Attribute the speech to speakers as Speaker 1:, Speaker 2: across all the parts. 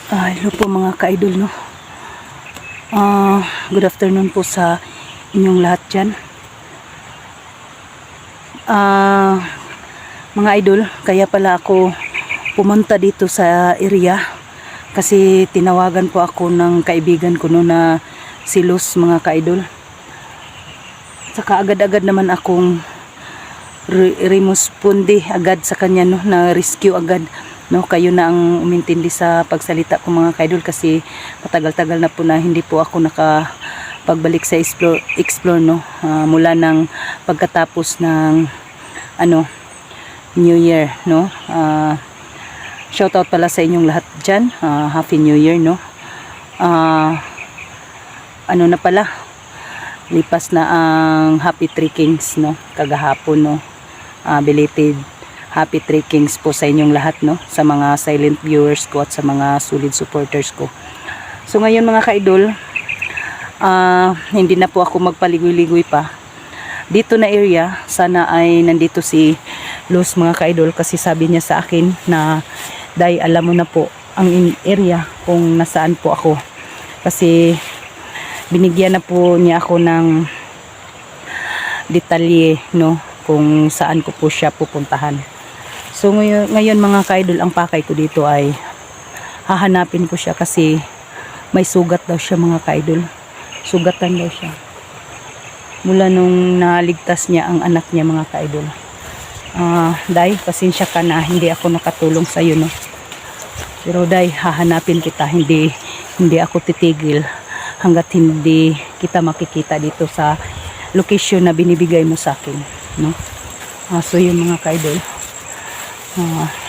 Speaker 1: Hello po mga ka-idol, no? Good afternoon po sa inyong lahat dyan. Mga idol, kaya pala ako pumunta dito sa area kasi tinawagan po ako ng kaibigan ko no na si Luz, mga ka-idol. Saka agad-agad naman akong remuspondi agad sa kanya, no, na rescue agad. No, kayo na ang umintindi sa pagsalita ko mga kaidol kasi matagal-tagal na po na hindi po ako nakapagbalik sa explore no, mula ng pagkatapos ng New Year, no. Shout out pala sa inyong lahat diyan. Happy New Year, no. Na pala, lipas na ang Happy Three Kings, no, kagahapon, no. Belated Happy Three Kings po sa inyong lahat, no, sa mga silent viewers ko at sa mga solid supporters ko. So ngayon mga ka-idol, hindi na po ako magpaligoy-ligoy pa dito na area. Sana ay nandito si Luz mga ka-idol kasi sabi niya sa akin na Day, alam mo na po ang area kung nasaan po ako kasi binigyan na po niya ako ng detalye, no, kung saan ko po siya pupuntahan. So ngayon mga ka-idol, ang pakay ko dito ay hahanapin ko siya kasi may sugat daw siya mga ka-idol. Sugatan daw siya mula nung naligtas niya ang anak niya mga ka-idol. Day, pasensya ka na hindi ako nakatulong sa iyo, no. Pero Day, hahanapin kita, hindi ako titigil hanggat hindi kita makikita dito sa location na binibigay mo sa akin, no. So yun mga ka-idol,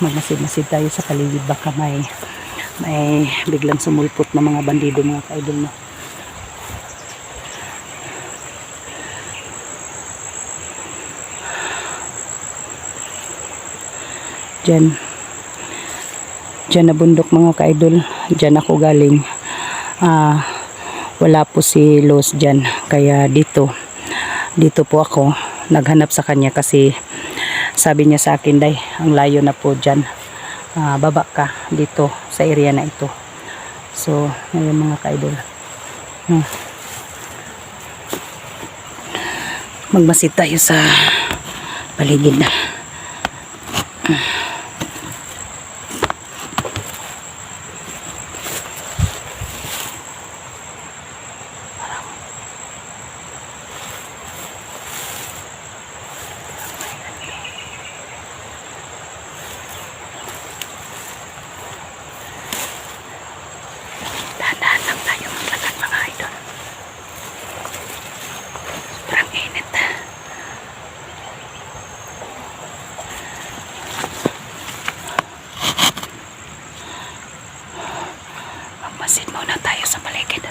Speaker 1: magmasid-masid tayo sa paligid, baka may biglang sumulpot na mga bandido mga ka-idol, no. Dyan na bundok mga ka-idol, dyan ako galing. Wala po si Luz dyan, kaya dito po ako naghanap sa kanya kasi sabi niya sa akin, Day, ang layo na po dyan, baba ka dito sa area na ito. So ngayon mga ka-idol, magmasid tayo sa paligid na. Dahan-dahan lang tayo maglakad mga idol. Sobrang init. Magmasid muna tayo sa paligid.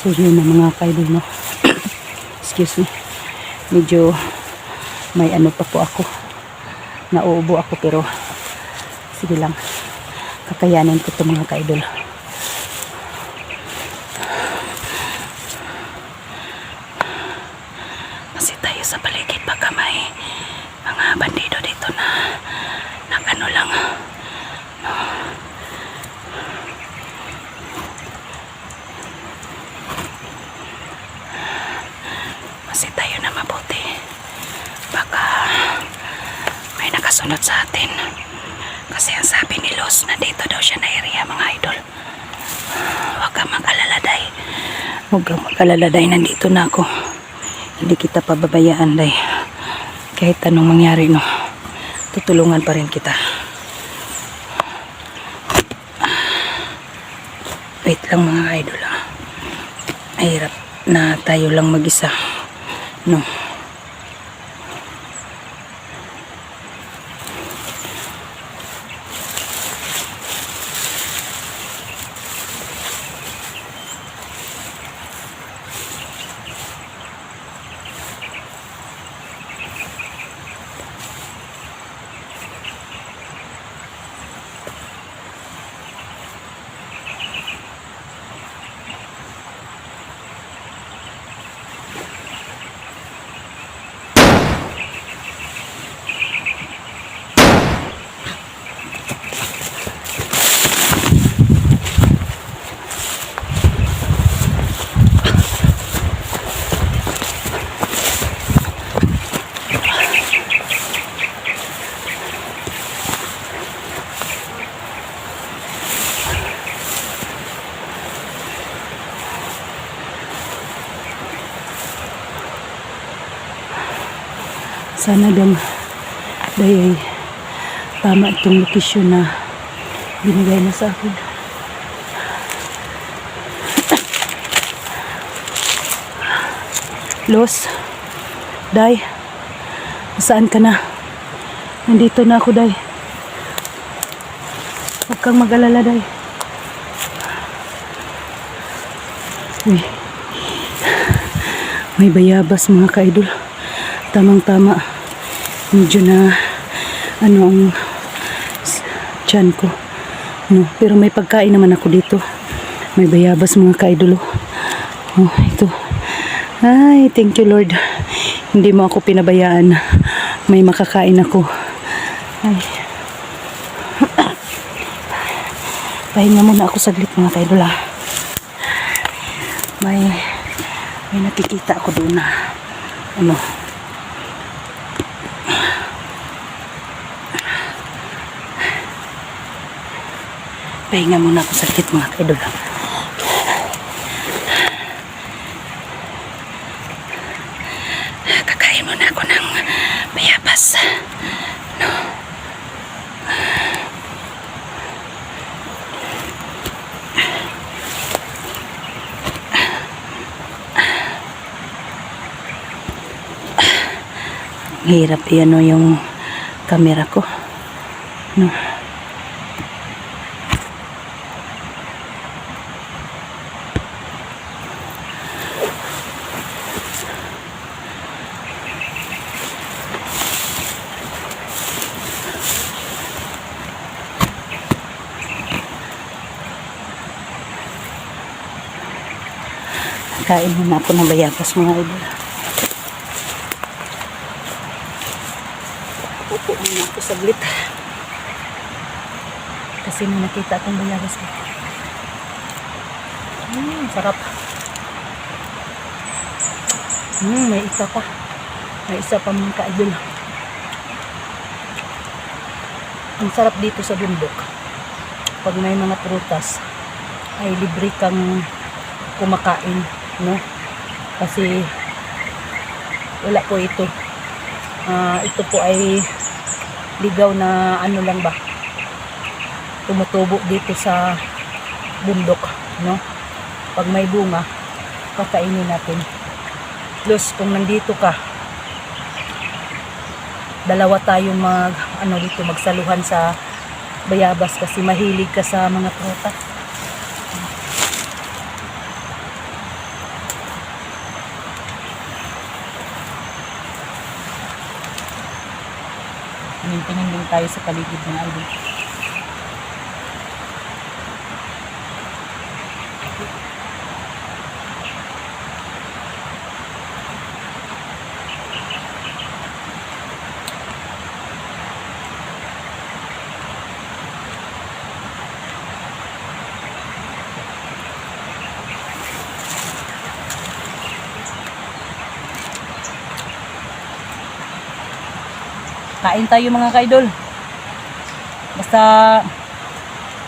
Speaker 1: So yun na mga ka-idol, no. Excuse me, medyo may pa po ako, nauubo ako, pero sige lang, kakayanin ko ito mga ka-idol. Kasi tayo sa paligid, baka may mga bandido dito na lang, no. Kasi tayo na mabuti, baka may nakasunod sa atin kasi ang sabi ni Luz, nandito daw siya na area mga idol. Huwag kang mag-alala, Day, huwag kang mag-alala, Day, nandito na ako, hindi kita pababayaan, Day, kahit anong mangyari, no, tutulungan pa rin kita. Wait lang mga idol, ay hirap na tayo lang mag-isa, no. Sana dang dahil tama itong lokasyon na binigay na sa akin. Los, Day, saan ka na? Nandito na ako, Day. Huwag kang mag-alala, Day. Uy, may bayabas mga ka-idol. Tamang-tama. Medyo na ang tiyan ko. No, pero may pagkain naman ako dito. May bayabas mga ka-idol. Oh, ito. Ay, thank you Lord. Hindi mo ako pinabayaan. May makakain ako. Ay. Pahinga muna ako saglit mga ka-idol. May nakikita ako doon na pahinga muna ako saglit mga ka-idol. Kakain muna ako ng bayabas. Hirap yung camera ko. No. Kain muna ako ng bayabas mga idol. Upo muna ako saglit. Kasi may nakita akong bayabas ko. Sarap. May isa pa. May isa pa mga ka-idol. Ang sarap dito sa bundok. Pag may mga prutas, ay libre kang kumakain, no? Kasi wala po ito. Ito po ay ligaw na lang ba, tumutubo dito sa bundok, no? Pag may bunga, kakainin natin. Plus kung nandito ka, dalawa tayong dito magsaluhan sa bayabas kasi mahilig ka sa mga prutas. Tingin din tayo sa paligid ng idol. Kain tayo mga ka-idol. Basta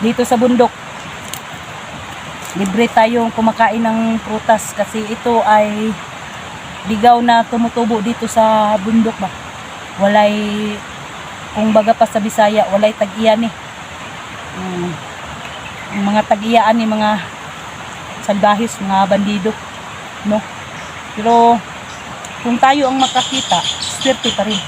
Speaker 1: dito sa bundok, libre tayong kumakain ng prutas kasi ito ay ligaw na tumutubo dito sa bundok ba. Walay, kung baga pa sa Bisaya, walay tag-iyan ang mga tag-iyaan ni mga salbahis, mga bandido, no? Pero kung tayo ang makakita, swerte pa rin.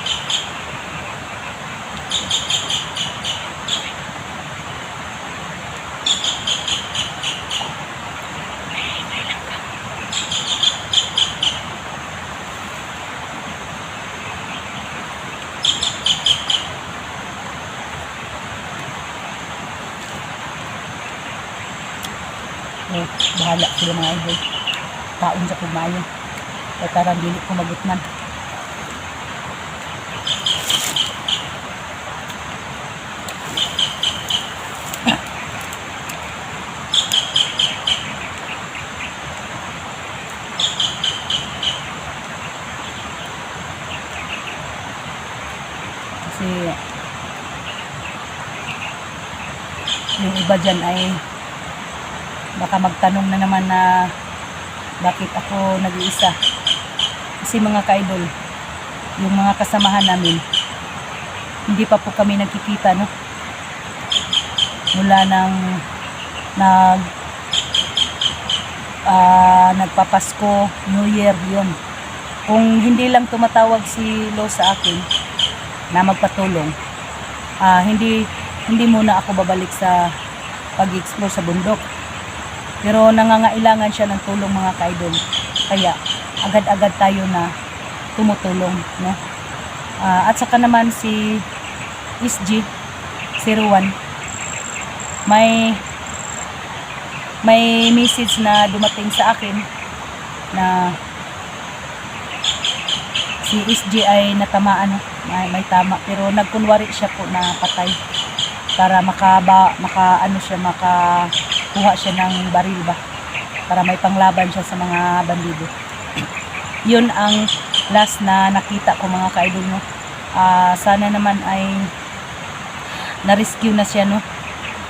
Speaker 1: Bahala sila mga idol. Taon sa kumayo. Kaya tarang dili ko magutman. Kasi yung iba dyan ay baka magtanong na naman na bakit ako nag-iisa. Kasi mga ka-idol, yung mga kasamahan namin, hindi pa po kami nagkikita, no? Mula nang nagpapasko, New Year, yun. Kung hindi lang tumatawag si Lo sa akin na magpatulong, hindi muna ako babalik sa pag-explore sa bundok. Pero nangangailangan siya ng tulong, mga ka-idol. Kaya agad-agad tayo na tumutulong, no? At saka naman si SG 01, may message na dumating sa akin na si SG ay natamaan, no? May tama, pero nagkunwari siya po na patay para makakuha siya ng baril ba, para may panglaban siya sa mga bandido. Yun ang last na nakita ko, mga ka-idol, no? Sana naman ay na-rescue na siya, no?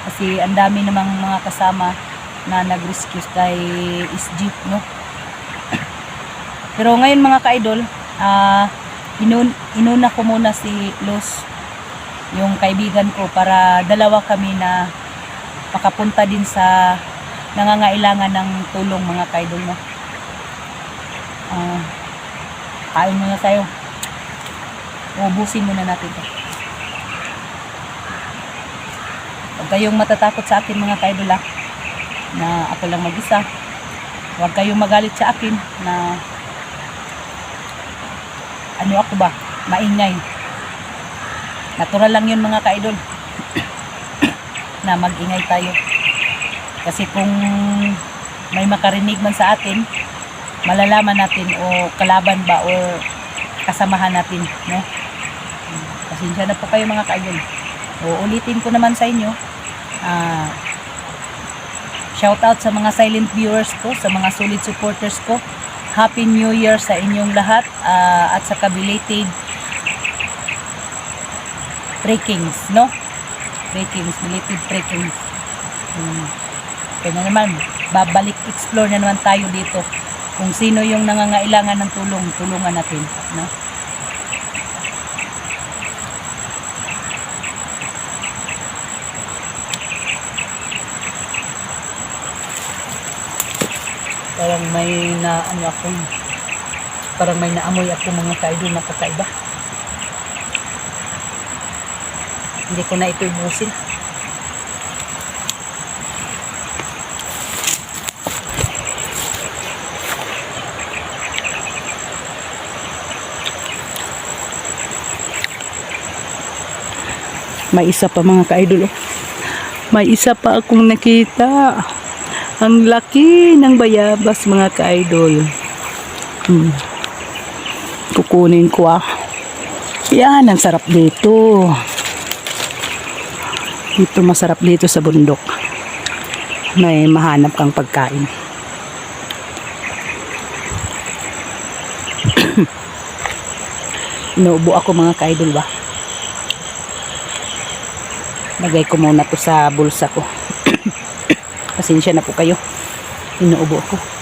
Speaker 1: Kasi ang dami namang mga kasama na nag-rescue kay SG, no? Pero ngayon, mga ka-idol, inuna ko muna si Los, yung kaibigan ko, para dalawa kami na makapunta din sa nangangailangan ng tulong, mga ka-idol, no? Kain muna tayo. Ubusin muna natin ito. Huwag kayong matatakot sa akin, mga ka-idol, na ako lang mag-isa. Huwag kayong magalit sa akin na ano ako ba, maingay. Natural lang yun, mga ka-idol, na mag-ingay tayo. Kasi kung may makarinig man sa atin, malalaman natin o kalaban ba o kasamahan natin, no? Pasensya na po kayo, mga ka-idol. Ulitin ko naman sa inyo, shout out sa mga silent viewers ko, sa mga solid supporters ko. Happy New Year sa inyong lahat, at sa belated breakings, no? Belated breakings. Kaya na naman, babalik explore na naman tayo dito. Kung sino yung nangangailangan ng tulong, tulungan natin, no? Parang may parang may naamoy ako, mga ka-idol, na kakaiba. Hindi ko na ito ibusin. May isa pa, mga ka-idol, may isa pa akong nakita. Ang laki ng bayabas, mga ka-idol. Kukunin ko, Yan, ang sarap dito. Dito masarap dito sa bundok. May mahanap kang pagkain. Inuubo ako, mga ka-idol, ba? Lagay ko muna to sa bulsa ko. Pasensya na po kayo. Inuubo ako.